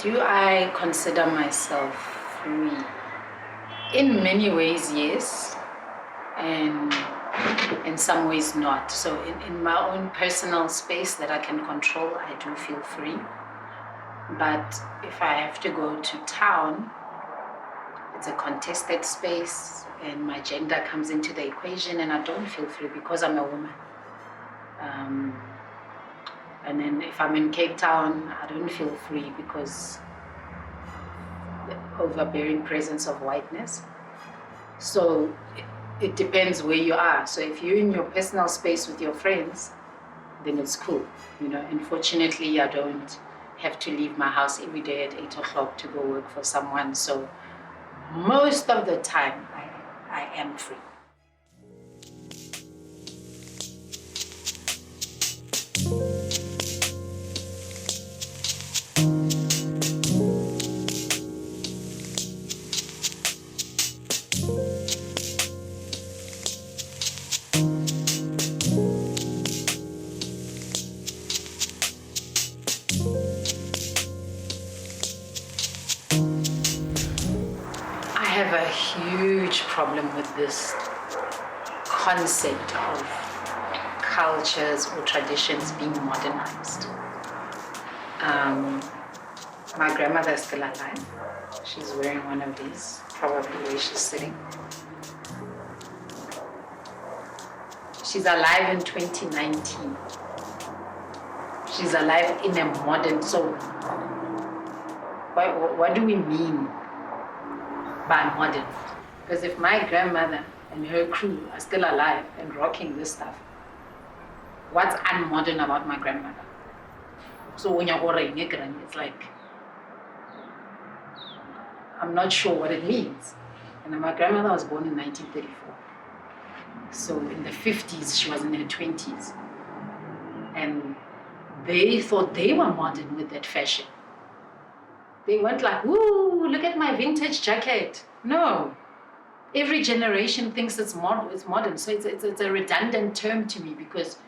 Do I consider myself free? In many ways, yes, and in some ways not. So in my own personal space that I can control, I do feel free. But if I have to go to town, it's a contested space and my gender comes into the equation and I don't feel free because I'm a woman. And then if I'm in Cape Town, I don't feel free because the overbearing presence of whiteness. So it depends where you are. So if you're in your personal space with your friends, then it's cool. Unfortunately, I don't have to leave my house every day at 8 o'clock to go work for someone. So most of the time, I am free. I have a huge problem with this concept of cultures or traditions being modernized. My grandmother is still alive. She's wearing one of these, probably where she's sitting. She's alive in 2019. She's alive in a modern, so what do we mean by modern? Because if my grandmother and her crew are still alive and rocking this stuff, what's unmodern about my grandmother? So when you're it's like, I'm not sure what it means. And my grandmother was born in 1934. So in the 50s, she was in her 20s. And they thought they were modern with that fashion. They weren't like, "Ooh, look at my vintage jacket." No. Every generation thinks it's modern. So it's a redundant term to me because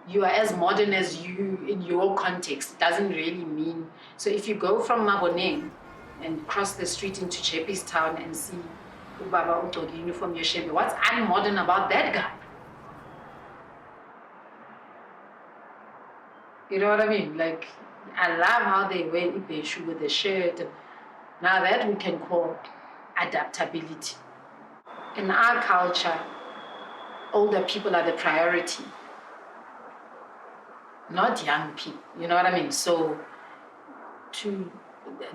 you are as modern as you in your context. It doesn't really mean. So if you go from Maboneng and cross the street into Chepi's town and see Ubaba Utogi uniform Yoshebi, what's unmodern about that guy? You know what I mean? Like, I love how they wear Ibeshu with the shirt. Now that we can call adaptability. In our culture, older people are the priority, not young people. You know what I mean? So to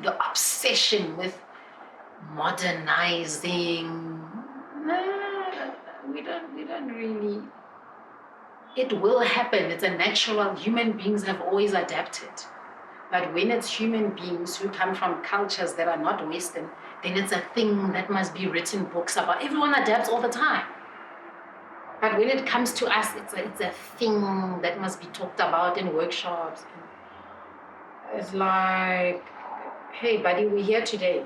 the obsession with modernizing, we don't really. It will happen. It's a natural. Human beings have always adapted. But when it's human beings who come from cultures that are not Western, then it's a thing that must be written books about. Everyone adapts all the time. But when it comes to us, it's a thing that must be talked about in workshops. It's like, hey, buddy, we're here today.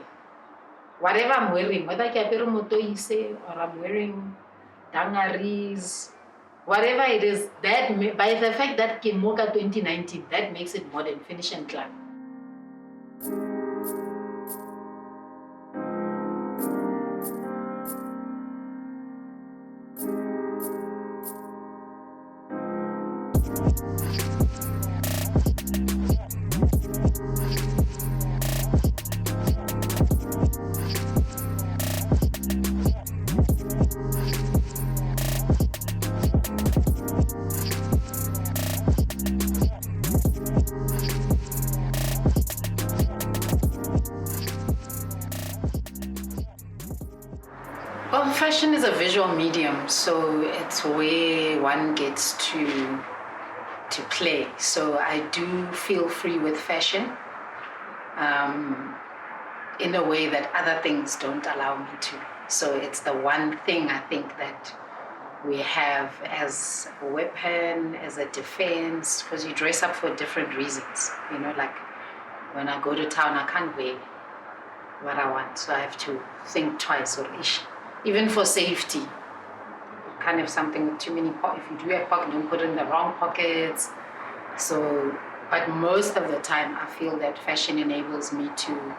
Whatever I'm wearing, whether or I'm wearing dangaris, whatever it is, that by the fact that Kimoka 2019, that makes it modern, finish and clap. Well, fashion is a visual medium, so it's where one gets to play. So I do feel free with fashion in a way that other things don't allow me to. So it's the one thing I think that we have as a weapon, as a defense, because you dress up for different reasons. Like when I go to town, I can't wear what I want, so I have to think twice or ish. Even for safety, you can't have something with too many pockets. If you do have pockets, don't put it in the wrong pockets. So But most of the time, I feel that fashion enables me to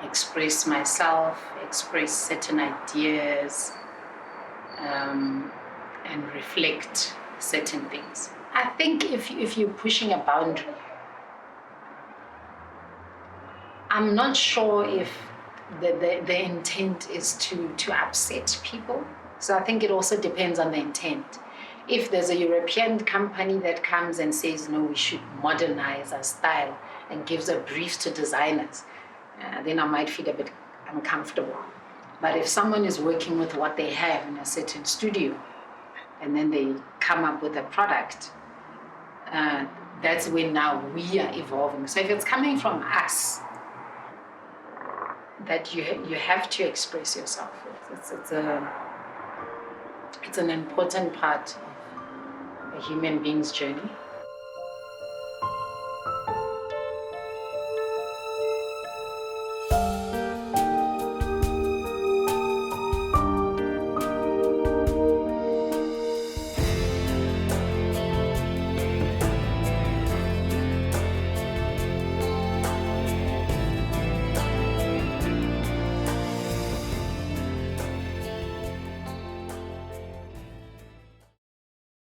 express myself, express certain ideas, and reflect certain things. I think if you're pushing a boundary, I'm not sure if the intent is to upset people. So I think it also depends on the intent. If there's a European company that comes and says, no, we should modernize our style and gives a brief to designers, then I might feel a bit uncomfortable. But if someone is working with what they have in a certain studio and then they come up with a product, that's when now we are evolving. So if it's coming from us, that you have to express yourself. It's an important part of a human being's journey.